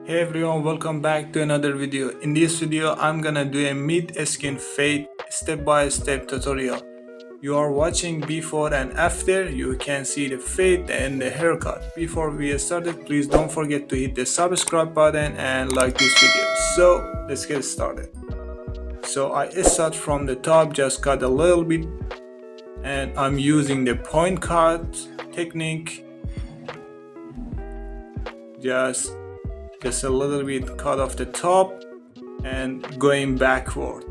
Hey everyone, welcome back to another video. In this video, I'm gonna do a mid-skin fade step-by-step tutorial. You are watching before and after. You can see the fade and the haircut. Before we get started, please don't forget to hit the subscribe button and like this video. So let's get started. So I start from the top, just cut a little bit, and I'm using the point cut technique. Just a little bit cut off the top and going backward.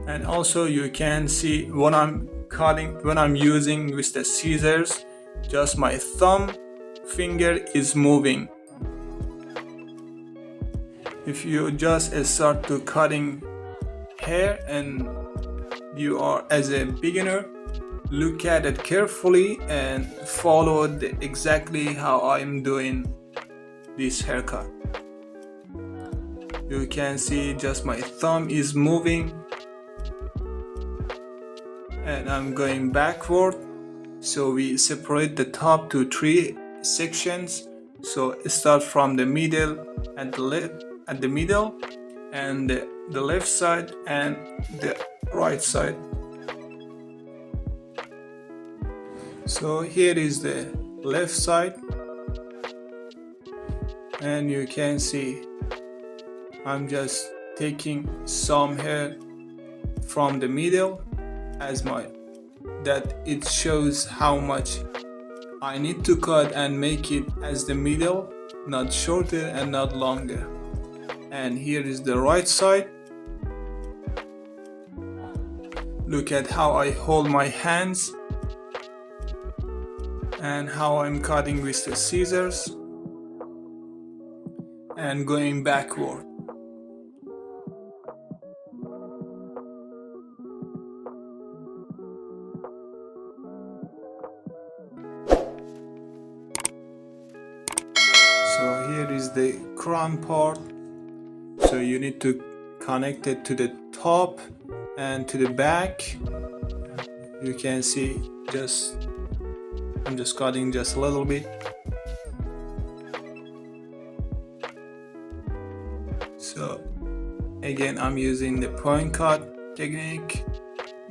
And also you can see when I'm using with the scissors, just my thumb finger is moving. If you just start to cutting hair and you are as a beginner, look at it carefully and follow exactly how I'm doing this haircut. You can see just my thumb is moving and I'm going backward. So we separate the top to 3 sections. So start from the middle and the middle and the left side and the right side. So here is the left side, and you can see I'm just taking some hair from the middle that it shows how much I need to cut and make it as the middle, not shorter and not longer. And here is the right side. Look at how I hold my hands and how I'm cutting with the scissors and going backward. So here is the crown part. So you need to connect it to the top and to the back. You can see I'm just cutting just a little bit. So again, I'm using the point cut technique.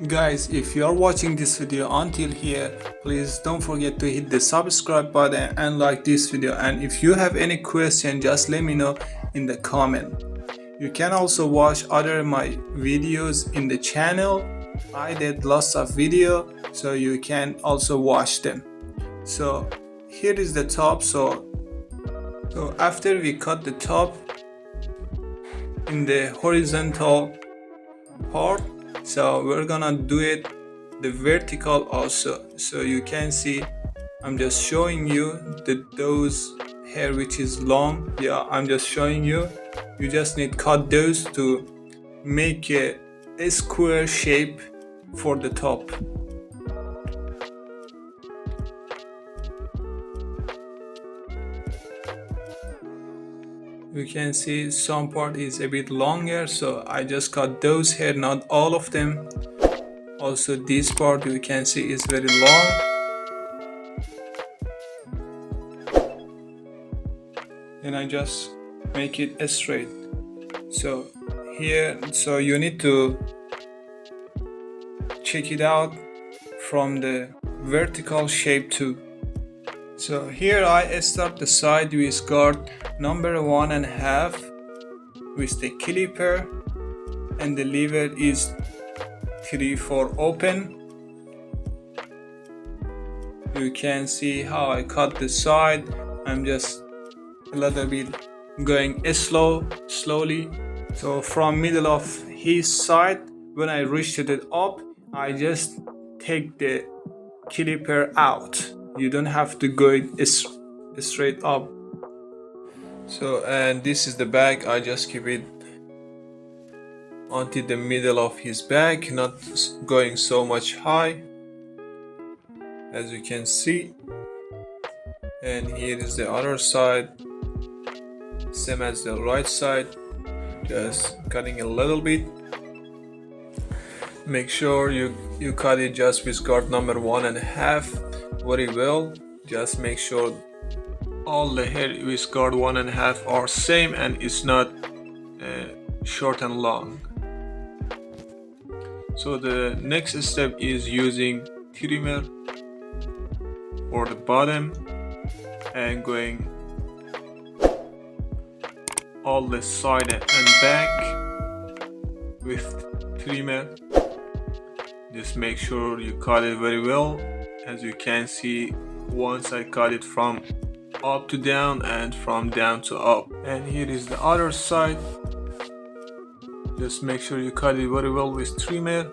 Guys, if you are watching this video until here, please don't forget to hit the subscribe button and like this video. And if you have any question, just let me know in the comment. You can also watch other my videos in the channel. I did lots of video, so you can also watch them. So here is the top. So after we cut the top in the horizontal part, so we're gonna do it the vertical also. So you can see I'm just showing you those hair which is long. Yeah, I'm just showing you. You just need cut those to make a square shape for the top. You can see some part is a bit longer, so I just cut those hair, not all of them. Also this part you can see is very long. And I just make it straight. So here, so you need to check it out from the vertical shape too. So here I start the side with guard number 1.5 with the clipper, and the lever is 3/4 open. You can see how I cut the side. I'm just a little bit going slowly. So from middle of his side, when I reached it up, I just take the clipper out. You don't have to go straight up. So, and this is the back. I just keep it onto the middle of his back, not going so much high, as you can see. And here is the other side, same as the right side, just cutting a little bit. Make sure you cut it just with guard number 1.5 very well. Just make sure all the hair with guard 1.5 are same and it's not short and long. So the next step is using trimmer for the bottom and going all the side and back with trimmer. Just make sure you cut it very well. As you can see, once I cut it from up to down and from down to up. And here is the other side. Just make sure you cut it very well with trimmer,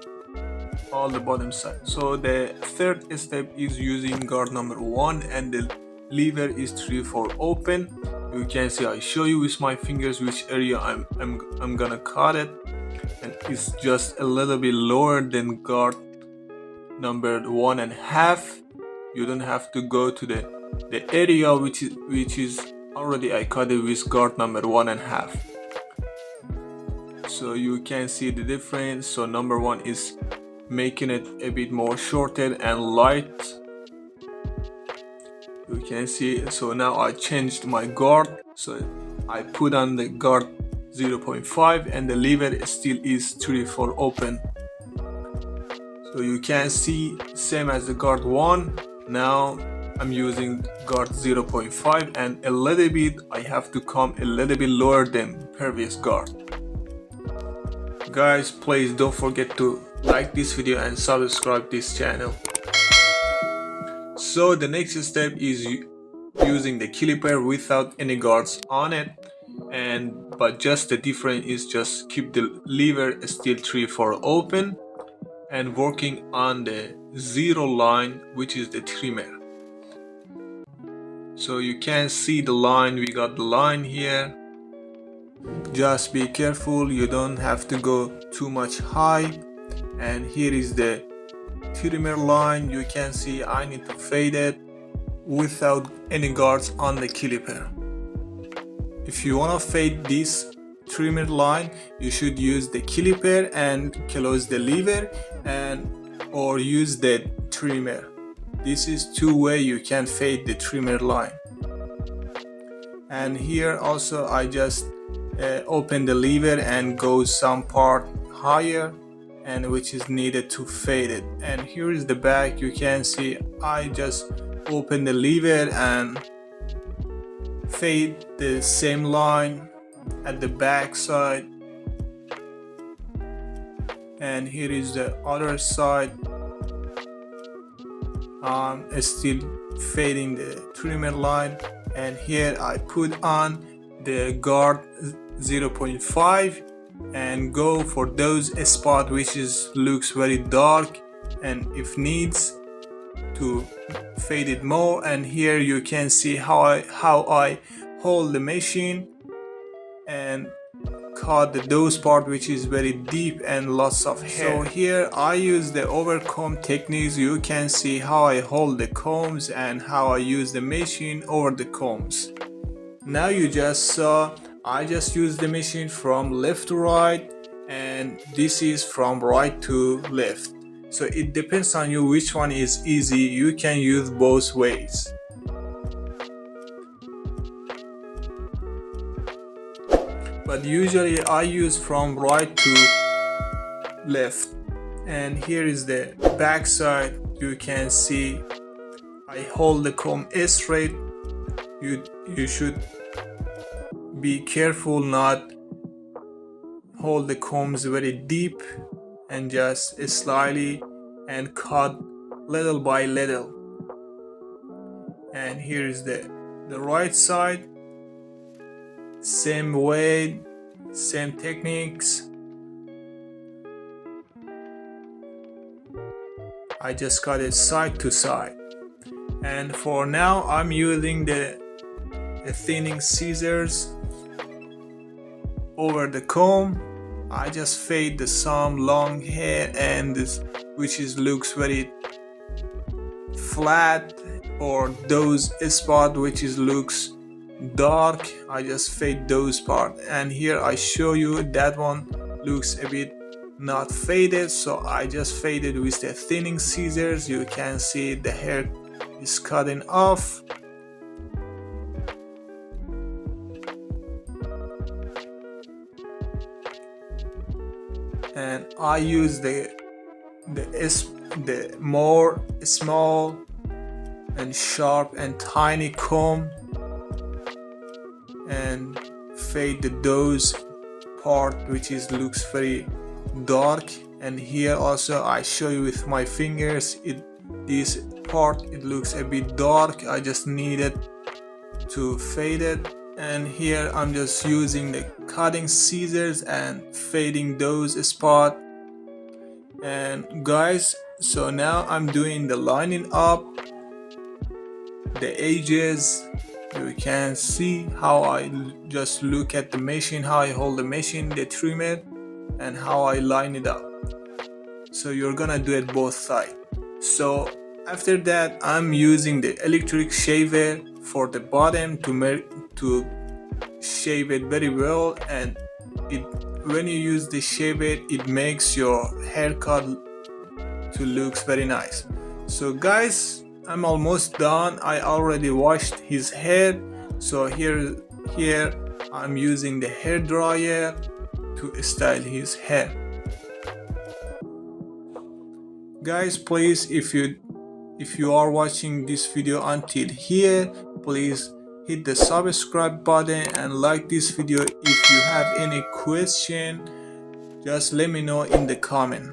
all the bottom side. So the third step is using guard number 1 and the lever is 3/4 open. You can see I show you with my fingers which area I'm gonna cut it, and it's just a little bit lower than guard number 1.5. You don't have to go to the area which is already I cut it with guard number 1.5. So you can see the difference. So number 1 is making it a bit more shorter and light. You can see. So now I changed my guard, so I put on the guard 0.5 and the lever still is 3/4 open. So you can see same as the guard 1. Now I'm using guard 0.5 and a little bit I have to come a little bit lower than previous guard. Guys, please don't forget to like this video and subscribe this channel. So the next step is using the clipper without any guards on it, but just the difference is just keep the lever still 3/4 open and working on the 0 line, which is the trimmer. So you can see the line, we got the line here. Just be careful, you don't have to go too much high. And here is the trimmer line. You can see I need to fade it without any guards on the clipper. If you want to fade this trimmer line, you should use the clipper and close the lever, or use the trimmer. This is two way you can fade the trimmer line. And here also I just open the lever and go some part higher, and which is needed to fade it. And here is the back. You can see I just open the lever and fade the same line at the back side. And here is the other side. Still fading the trimmer line, and here I put on the guard 0.5 and go for those spot which looks very dark, and if needs to fade it more. And here you can see how I hold the machine and cut those part which is very deep and lots of hair. So here I use the over-comb techniques. You can see how I hold the combs and how I use the machine over the combs. Now you just saw I just use the machine from left to right, and this is from right to left. So it depends on you which one is easy. You can use both ways. But usually I use from right to left. And here is the back side. You can see I hold the comb straight. You should be careful not hold the combs very deep, and just slightly and cut little by little. And here is the right side. Same way, same techniques. I just cut it side to side. And for now I'm using the thinning scissors over the comb. I just fade some long hair and this, which looks very flat, or those spot which looks dark. I just fade those part. And here I show you that one looks a bit not faded, so I just faded with the thinning scissors. You can see the hair is cutting off. And I use the more small and sharp and tiny comb and fade those part which looks very dark. And here also I show you with my fingers, this part it looks a bit dark. I just needed to fade it. And here I'm just using the cutting scissors and fading those spots. And guys, so now I'm doing the lining up the edges. You can see how I just look at the machine, how I hold the machine, the trimmer, and how I line it up. So you're gonna do it both sides. So after that, I'm using the electric shaver for the bottom to shave it very well. And when you use the shaver, it makes your haircut to look very nice. So guys, I'm almost done. I already washed his hair. So here I'm using the hair dryer to style his hair. Guys, please, if you are watching this video until here, please hit the subscribe button and like this video. If you have any question, just let me know in the comment.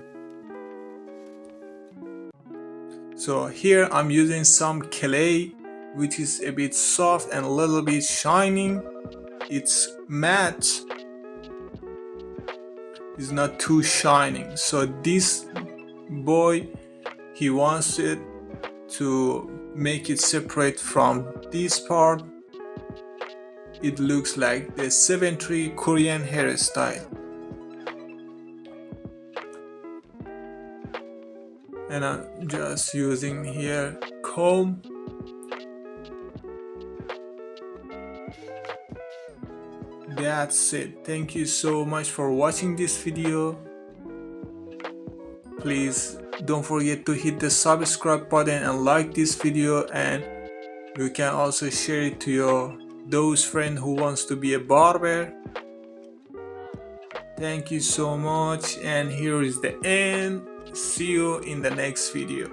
So here I'm using some clay which is a bit soft and a little bit shining. It's matte, it's not too shining. So this boy, he wants it to make it separate from this part. It looks like the 70s Korean hairstyle. And I'm just using here comb. That's it. Thank you so much for watching this video. Please don't forget to hit the subscribe button and like this video, and you can also share it to those friends who wants to be a barber. Thank you so much, and here is the end. See you in the next video.